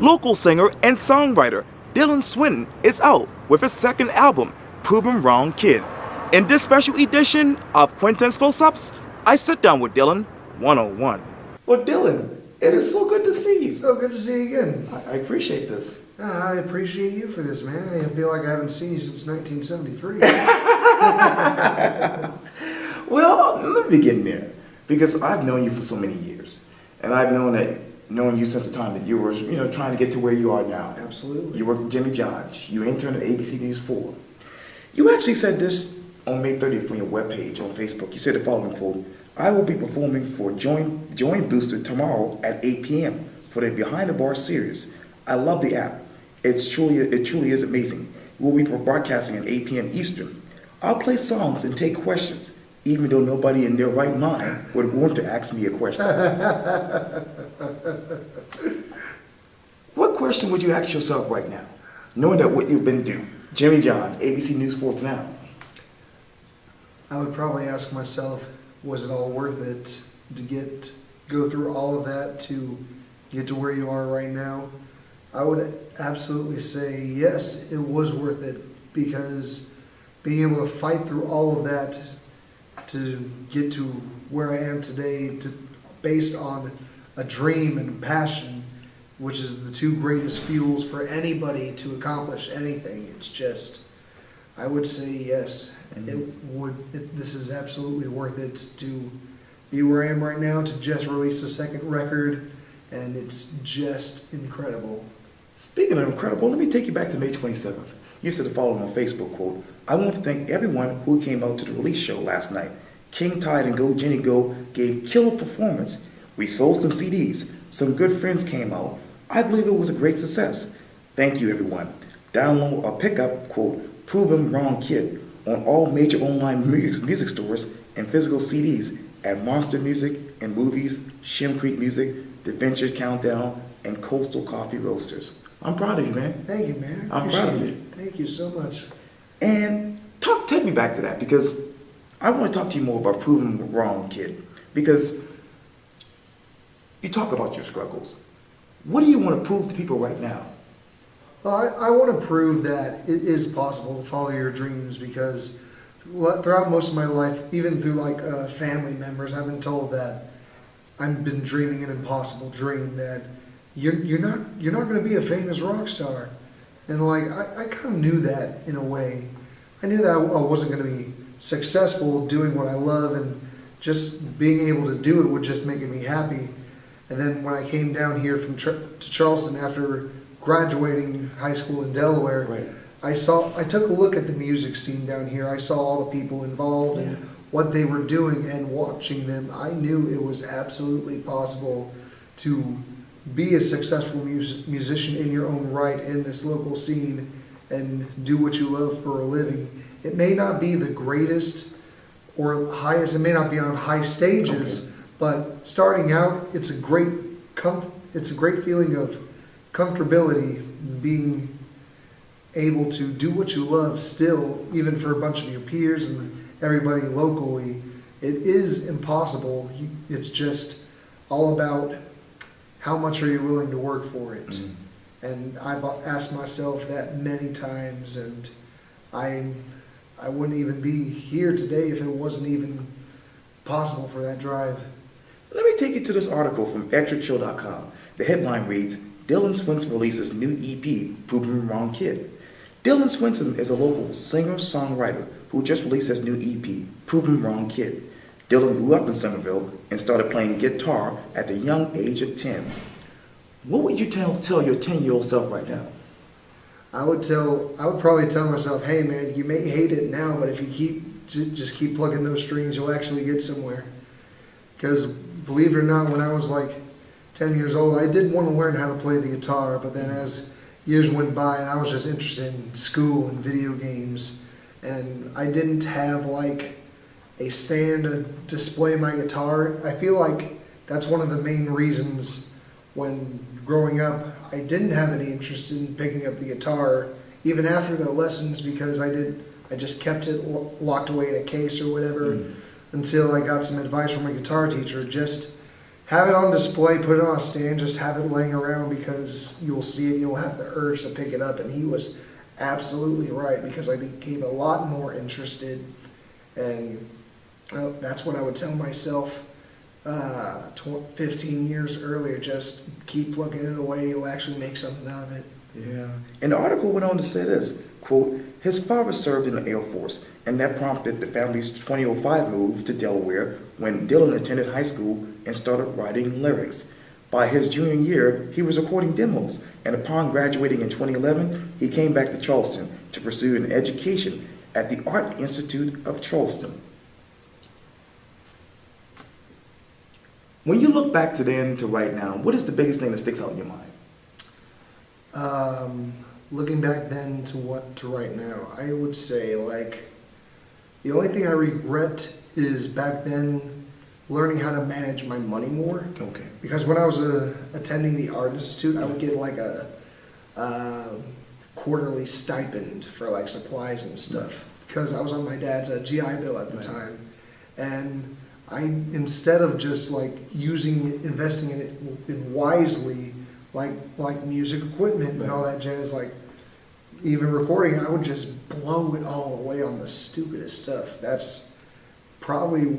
Local singer and songwriter Dylan Swinson is out with his second album, Proven Wrong Kid. In this special edition of Quintin's Close-Ups, I sit down with Dylan one-on-one. Well, Dylan, it is so good to see you. So good to see you again. I appreciate this. I appreciate you for this, man. I feel like I haven't seen you since 1973. Well, let me begin there, because I've known you for so many years, and I've known you since the time that you were, trying to get to where you are now. Absolutely. You worked with Jimmy Johns. You interned at ABC News 4. You actually said this on May 30th on your webpage on Facebook. You said the following quote: "I will be performing for Join Booster tomorrow at 8 p.m. for the Behind the Bar series. I love the app. It truly is amazing. We'll be broadcasting at 8 p.m. Eastern. I'll play songs and take questions, even though nobody in their right mind would want to ask me a question." What question would you ask yourself right now, knowing that what you've been doing, Jimmy Johns, ABC News 4 to now? I would probably ask myself, was it all worth it to go through all of that to get to where you are right now? I would absolutely say yes, it was worth it, because being able to fight through all of that to get to where I am today, based on a dream and passion, which is the two greatest fuels for anybody to accomplish anything. It's just, I would say yes. This is absolutely worth it to be where I am right now, to just release a second record, and it's just incredible. Speaking of incredible, let me take you back to May 27th. You said the following on Facebook, quote: "I want to thank everyone who came out to the release show last night. King Tide and Go Jenny Go gave killer performance. We sold some CDs. Some good friends came out. I believe it was a great success. Thank you, everyone. Download or pick up, quote, Proven Wrong Kid on all major online music stores and physical CDs at Monster Music and Movies, Shem Creek Music, The Venture Countdown, and Coastal Coffee Roasters." I'm proud of you, man. Thank you, man. I'm proud of you. Thank you so much. And take me back to that, because I want to talk to you more about Proven Wrong Kid, because you talk about your struggles. What do you want to prove to people right now? Well, I want to prove that it is possible to follow your dreams, because throughout most of my life, even through family members, I've been told that I've been dreaming an impossible dream, that you're not going to be a famous rock star. And I kind of knew that in a way. I knew that I wasn't going to be successful doing what I love, and just being able to do it would just make me happy. And then when I came down here to Charleston after graduating high school in Delaware, right, I took a look at the music scene down here. I saw all the people involved and what they were doing, and watching them, I knew it was absolutely possible to be a successful musician in your own right in this local scene and do what you love for a living. It may not be the greatest or highest, it may not be on high stages, but starting out, it's a great feeling of comfortability, being able to do what you love still, even for a bunch of your peers and everybody locally. It is impossible. It's just all about how much are you willing to work for it. And I've asked myself that many times, and I wouldn't even be here today if it wasn't even possible for that drive. Let me take you to this article from extrachill.com. The headline reads, "Dylan Swinson releases new EP, Proven Wrong Kid." Dylan Swinson is a local singer-songwriter who just released his new EP, Proven Wrong Kid. Dylan grew up in Somerville and started playing guitar at the young age of 10. What would you tell your 10-year-old self right now? I would probably tell myself, hey man, you may hate it now, but if you just keep plugging those strings, you'll actually get somewhere. Because believe it or not, when I was 10 years old, I did want to learn how to play the guitar, but then as years went by and I was just interested in school and video games, and I didn't have a stand to display my guitar. I feel like that's one of the main reasons when growing up I didn't have any interest in picking up the guitar, even after the lessons, because I just kept it locked away in a case or whatever until I got some advice from my guitar teacher. Just have it on display, put it on a stand, just have it laying around because you'll see it, you'll have the urge to pick it up. And he was absolutely right because I became a lot more interested. And that's what I would tell myself 15 years earlier. Just keep plugging it away, you'll actually make something out of it. Yeah. And the article went on to say this, quote, his father served in the Air Force, and that prompted the family's 2005 move to Delaware when Dylan attended high school and started writing lyrics. By his junior year, he was recording demos, and upon graduating in 2011, he came back to Charleston to pursue an education at the Art Institute of Charleston. When you look back to then to right now, what is the biggest thing that sticks out in your mind? Looking back then to right now, I would say like the only thing I regret is back then learning how to manage my money more. Okay. Because when I was attending the Art Institute, I would get like a quarterly stipend for like supplies and stuff because I was on my dad's GI Bill at the time, and I, instead of just like investing in it wisely, like music equipment and all that jazz, like even recording, I would just blow it all away on the stupidest stuff. That's probably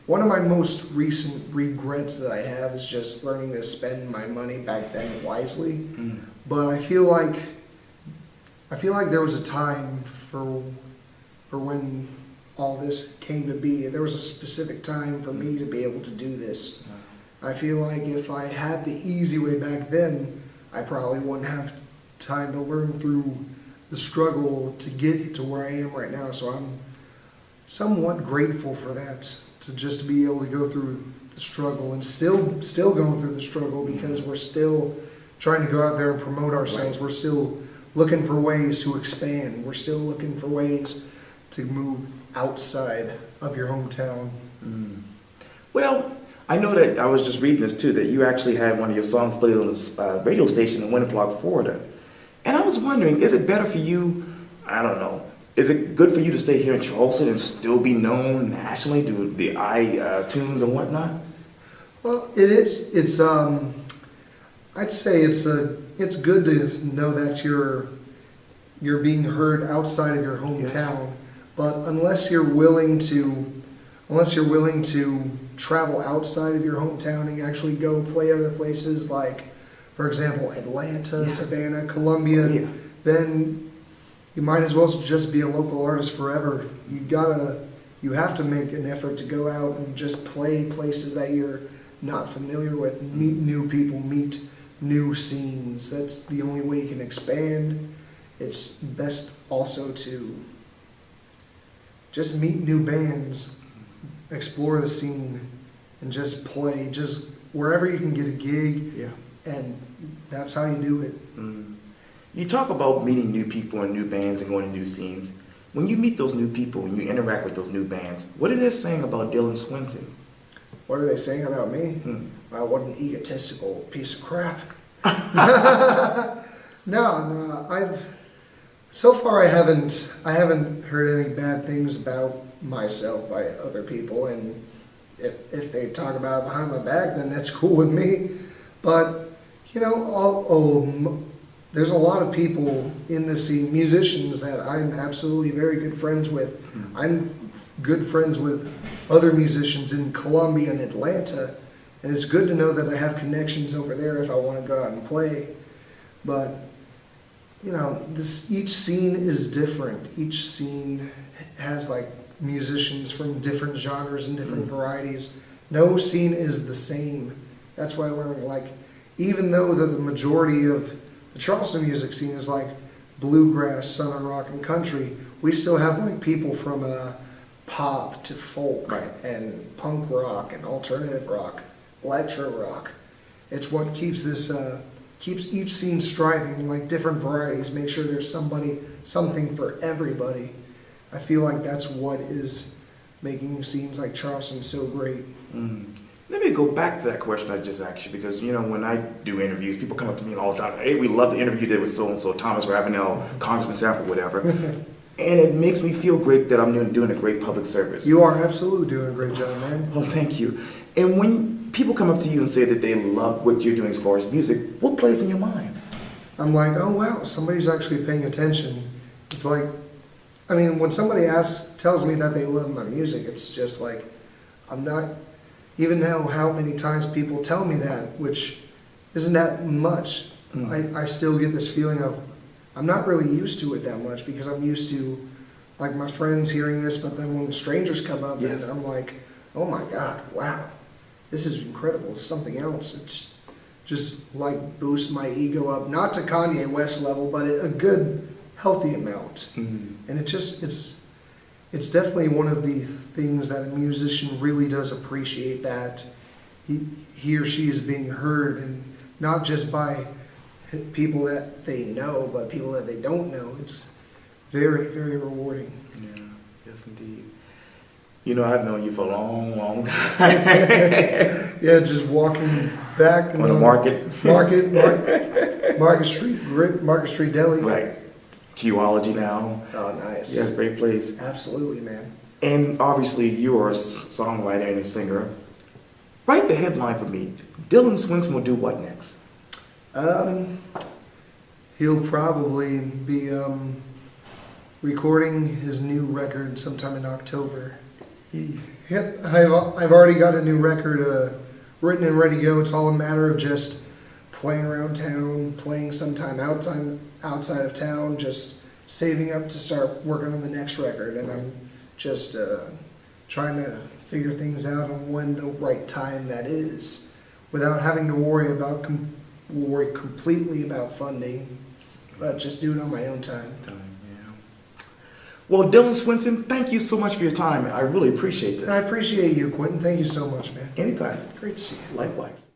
one of my most recent regrets that I have, is just learning to spend my money back then wisely. Mm. But I feel like there was a time for when all this came to be. There was a specific time for me to be able to do this. I feel like if I had the easy way back then, I probably wouldn't have time to learn through the struggle to get to where I am right now. So I'm somewhat grateful for that, to just be able to go through the struggle and still going through the struggle, because we're still trying to go out there and promote ourselves. Right. We're still looking for ways to expand. We're still looking for ways to move outside of your hometown. Mm. Well, I know that I was just reading this too, that you actually had one of your songs played on a radio station in Winterplock, Florida. And I was wondering, is it better for you, I don't know, is it good for you to stay here in Charleston and still be known nationally through the iTunes and whatnot? Well, it is. It's I'd say it's good to know that you're being heard outside of your hometown. Yes. But unless you're willing to travel outside of your hometown and actually go play other places, like, for example, Atlanta, Savannah, Columbia, then you might as well just be a local artist forever. You have to make an effort to go out and just play places that you're not familiar with, meet new people, meet new scenes. That's the only way you can expand. It's best also to just meet new bands, explore the scene, and just play, just wherever you can get a gig. Yeah. And that's how you do it. Mm. You talk about meeting new people and new bands and going to new scenes. When you meet those new people and you interact with those new bands, what are they saying about Dylan Swinson? What are they saying about me? Well, what an egotistical piece of crap. No, so far I haven't heard any bad things about myself by other people, and if they talk about it behind my back, then that's cool with me. But there's a lot of people in the scene, musicians, that I'm absolutely very good friends with. I'm good friends with other musicians in Columbia and Atlanta, and it's good to know that I have connections over there if I want to go out and play. But each scene is different. Each scene has like musicians from different genres and different varieties. No scene is the same. That's why I learned, like, even though the majority of the Charleston music scene is like bluegrass, southern rock, and country, we still have like people from pop to folk, and punk rock and alternative rock, electro rock. It's what keeps keeps each scene striving, like different varieties, make sure there's something for everybody. I feel like that's what is making scenes like Charleston so great. Mm. Let me go back to that question I just asked you, because when I do interviews, people come up to me all the time, hey, we love the interview you did with so-and-so, Thomas Ravenel, Congressman Sanford, whatever. And it makes me feel great that I'm doing a great public service. You are absolutely doing a great job, man. Well, thank you. And when people come up to you and say that they love what you're doing as far as music, what plays in your mind? I'm like, oh wow, somebody's actually paying attention. It's like, I mean, when somebody tells me that they love my music, it's just like, I'm not, even now how many times people tell me that, which isn't that much, I still get this feeling of, I'm not really used to it that much because I'm used to, like, my friends hearing this, but then when strangers come up Yes. and I'm like, oh my God, wow, this is incredible, it's something else. It's just like boosts my ego up, not to Kanye West level, but a good, healthy amount. And it's definitely one of the things that a musician really does appreciate, that he or she is being heard, and not just by people that they know, but people that they don't know. It's very, very rewarding. Yeah, yes indeed. You know, I've known you for a long, long time. Yeah, just walking back On the market. Market Street Deli. Right. Qology now. Oh, nice. Yes, great place. Absolutely, man. And obviously, you are a songwriter and a singer. Write the headline for me. Dylan Swinson will do what next? He'll probably be recording his new record sometime in October. Yep, I've already got a new record written and ready to go. It's all a matter of just playing around town, playing sometime outside of town, just saving up to start working on the next record. And I'm just trying to figure things out on when the right time that is, without having to worry completely about funding, but just do it on my own time. Well, Dylan Swinson, thank you so much for your time. I really appreciate this. I appreciate you, Quintin. Thank you so much, man. Anytime. Great to see you. Likewise.